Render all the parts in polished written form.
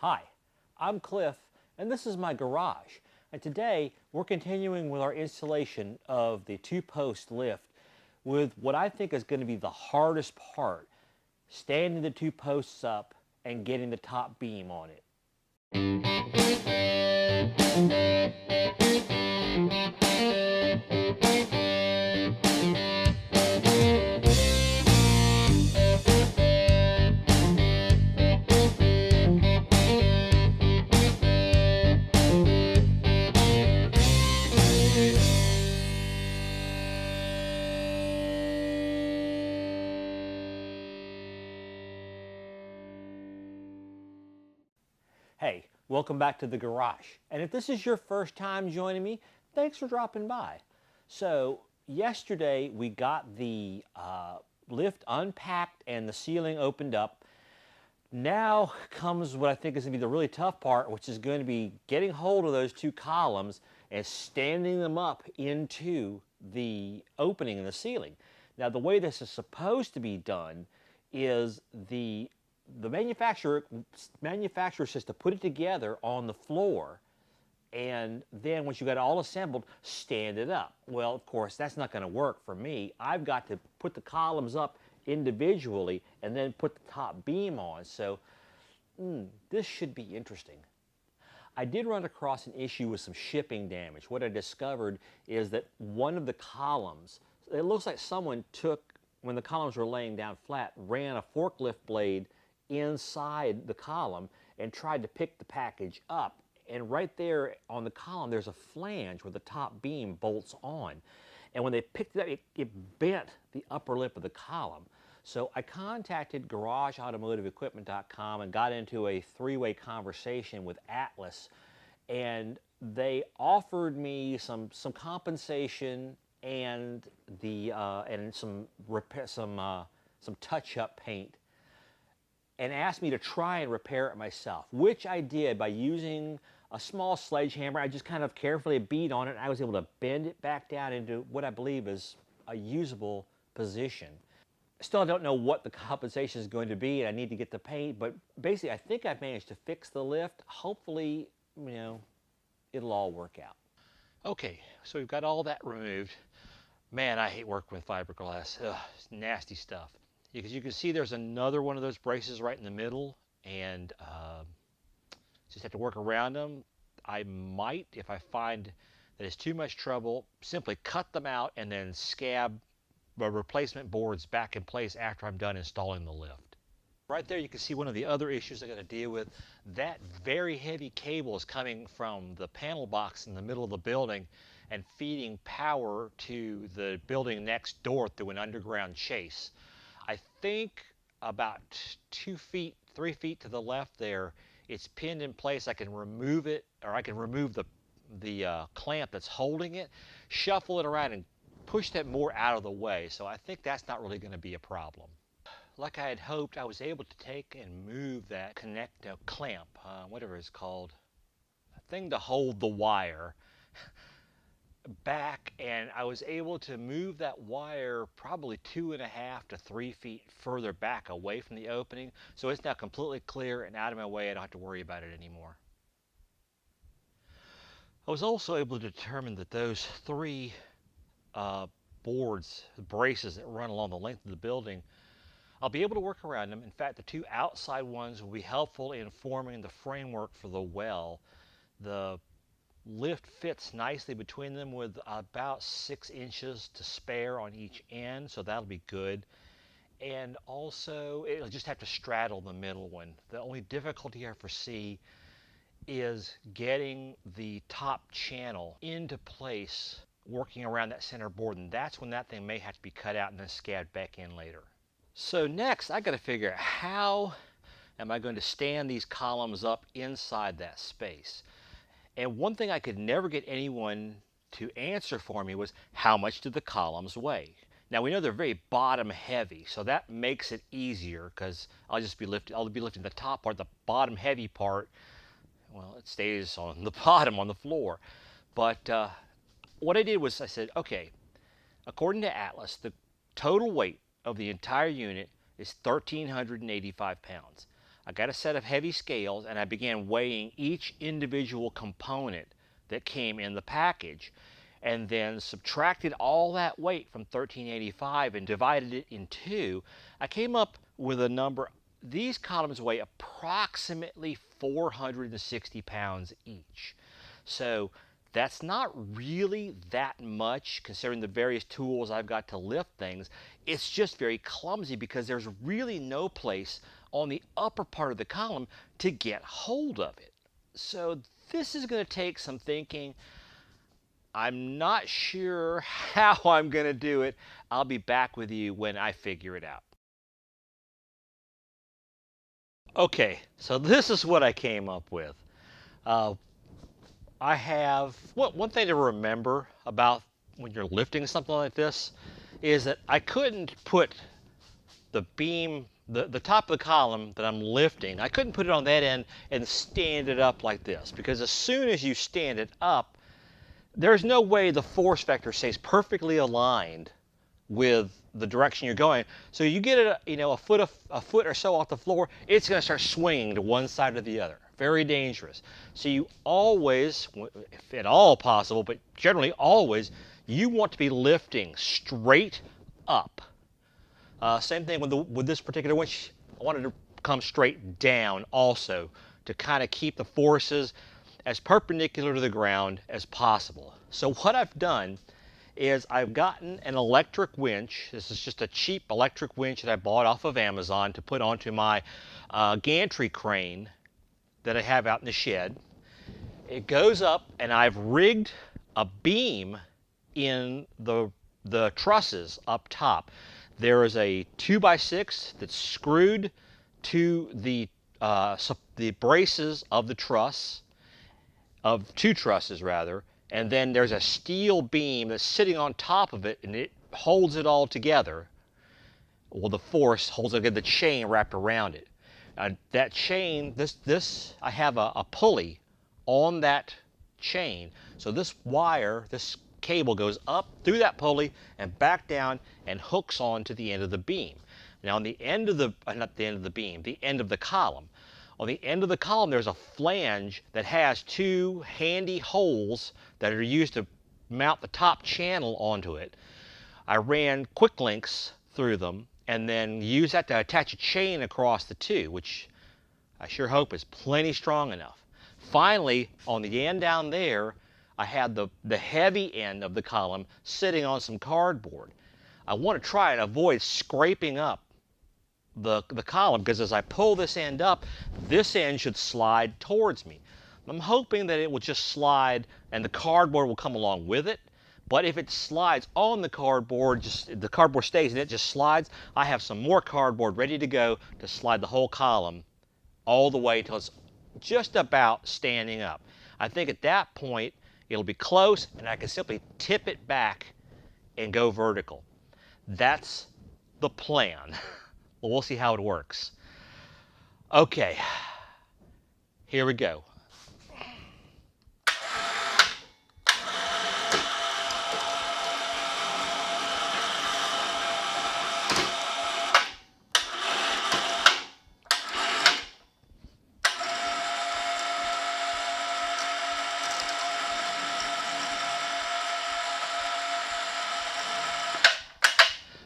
Hi, I'm Cliff, and this is my garage. And today we're continuing with our installation of the two-post lift with what I think is going to be the hardest part, standing the two posts up and getting the top beam on it. Hey, welcome back to the garage. And if this is your first time joining me, thanks for dropping by. So yesterday we got the lift unpacked and the ceiling opened up. Now comes what I think is going to be the really tough part, which is going to be getting hold of those two columns and standing them up into the opening in the ceiling. Now the way this is supposed to be done is the manufacturer says to put it together on the floor, and then once you got it all assembled, stand it up. Well, of course, that's not going to work for me. I've got to put the columns up individually and then put the top beam on. So this should be interesting. I did run across an issue with some shipping damage. What I discovered is that one of the columns, it looks like someone took, when the columns were laying down flat, ran a forklift blade inside the column and tried to pick the package up. And right there on the column, there's a flange where the top beam bolts on. And when they picked it up, it bent the upper lip of the column. So I contacted GarageAutomotiveEquipment.com and got into a three-way conversation with Atlas. And they offered me some compensation and some touch-up paint, and asked me to try and repair it myself, which I did by using a small sledgehammer. I just kind of carefully beat on it, and I was able to bend it back down into what I believe is a usable position. Still, I don't know what the compensation is going to be, and I need to get the paint, but basically I think I've managed to fix the lift. Hopefully, it'll all work out. Okay, so we've got all that removed. Man, I hate working with fiberglass. Ugh, it's nasty stuff. Because you can see there's another one of those braces right in the middle, and just have to work around them. I might, if I find that it's too much trouble, simply cut them out and then scab the replacement boards back in place after I'm done installing the lift. Right there you can see one of the other issues I got to deal with. That very heavy cable is coming from the panel box in the middle of the building and feeding power to the building next door through an underground chase. I think about 2 feet, 3 feet to the left there, it's pinned in place. I can remove it, or I can remove the clamp that's holding it, shuffle it around and push that more out of the way. So I think that's not really going to be a problem. Like I had hoped, I was able to take and move that clamp, whatever it's called, a thing to hold the wire, back, and I was able to move that wire probably 2.5 to 3 feet further back away from the opening, so it's now completely clear and out of my way. I don't have to worry about it anymore. I was also able to determine that those three braces that run along the length of the building, I'll be able to work around them. In fact, the two outside ones will be helpful in forming the framework for the well. The lift fits nicely between them with about 6 inches to spare on each end, so that'll be good. And also, it'll just have to straddle the middle one. The only difficulty I foresee is getting the top channel into place, working around that center board, and that's when that thing may have to be cut out and then scabbed back in later. So next, I got to figure out how am I going to stand these columns up inside that space. And one thing I could never get anyone to answer for me was, how much do the columns weigh? Now we know they're very bottom heavy, so that makes it easier because I'll be lifting the top part. The bottom heavy part, well, it stays on the bottom on the floor. But what I did was I said, okay, according to Atlas, the total weight of the entire unit is 1,385 pounds. I got a set of heavy scales and I began weighing each individual component that came in the package, and then subtracted all that weight from 1385 and divided it in two. I came up with a number. These columns weigh approximately 460 pounds each. So that's not really that much considering the various tools I've got to lift things. It's just very clumsy because there's really no place on the upper part of the column to get hold of it. So this is going to take some thinking. I'm not sure how I'm going to do it. I'll be back with you when I figure it out. Okay, so this is what I came up with. I have, one thing to remember about when you're lifting something like this is that I couldn't put the beam, the top of the column that I'm lifting, I couldn't put it on that end and stand it up like this, because as soon as you stand it up, there's no way the force vector stays perfectly aligned with the direction you're going. So you get it, a foot or so off the floor, it's going to start swinging to one side or the other. Very dangerous. So you always, if at all possible, but generally always, you want to be lifting straight up. Same thing with this particular winch. I wanted to come straight down also to kind of keep the forces as perpendicular to the ground as possible. So what I've done is I've gotten an electric winch. This is just a cheap electric winch that I bought off of Amazon to put onto my gantry crane that I have out in the shed. It goes up, and I've rigged a beam in the trusses up top. There is a 2x6 that's screwed to the braces of the truss, of two trusses rather, and then there's a steel beam that's sitting on top of it, and it holds it all together. Well, the force holds it, the chain wrapped around it. That chain, I have a pulley on that chain. So this wire, this cable goes up through that pulley and back down and hooks on to the end of the beam. Now on the end of the, not the end of the beam, the end of the column. On the end of the column there's a flange that has two handy holes that are used to mount the top channel onto it. I ran quick links through them and then use that to attach a chain across the two, which I sure hope is plenty strong enough. Finally, on the end down there, I had the heavy end of the column sitting on some cardboard. I want to try and avoid scraping up the column, because as I pull this end up, this end should slide towards me. I'm hoping that it will just slide and the cardboard will come along with it. But if it slides on the cardboard, the cardboard stays and it just slides, I have some more cardboard ready to go to slide the whole column all the way till it's just about standing up. I think at that point it'll be close and I can simply tip it back and go vertical. That's the plan. Well, we'll see how it works. Okay, here we go.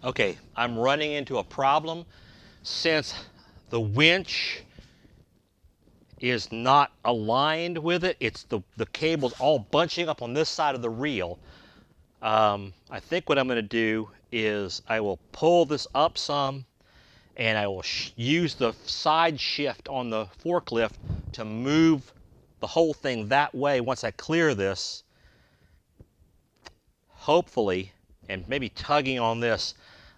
Okay, I'm running into a problem since the winch is not aligned with it. It's the cable's all bunching up on this side of the reel. I think what I'm going to do is I will pull this up some and I will use the side shift on the forklift to move the whole thing that way once I clear this. Hopefully, and maybe tugging on this,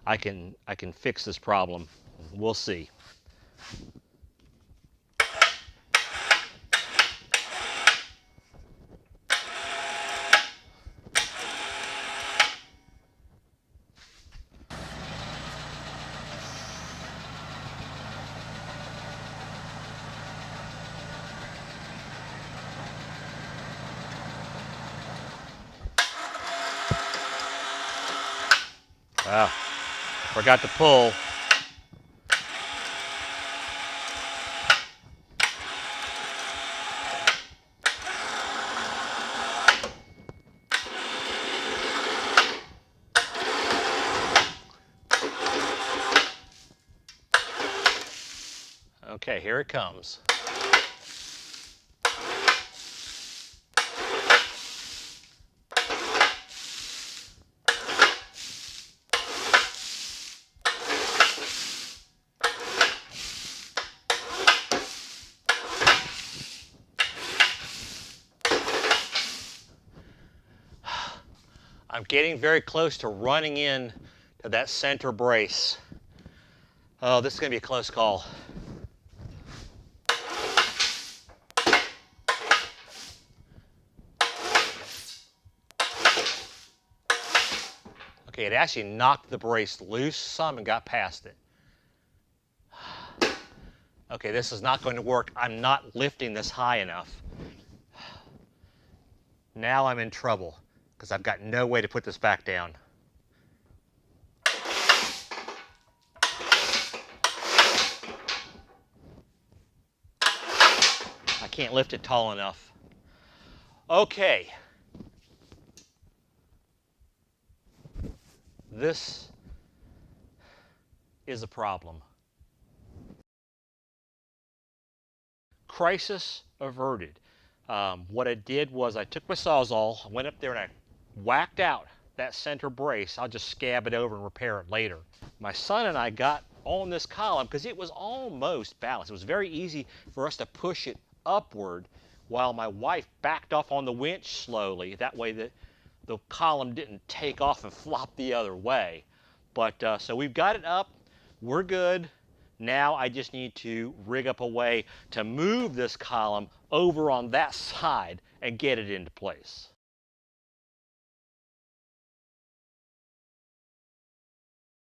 I can fix this problem. We'll see. Wow. Forgot to pull. Okay, here it comes. I'm getting very close to running in to that center brace. Oh, this is going to be a close call. Okay, it actually knocked the brace loose some and got past it. Okay, this is not going to work. I'm not lifting this high enough. Now I'm in trouble because I've got no way to put this back down. I can't lift it tall enough. Okay. This is a problem. Crisis averted. What I did was I took my Sawzall, I went up there and I whacked out that center brace. I'll just scab it over and repair it later. My son and I got on this column because it was almost balanced. It was very easy for us to push it upward while my wife backed off on the winch slowly. That way the column didn't take off and flop the other way. But so we've got it up. We're good. Now I just need to rig up a way to move this column over on that side and get it into place.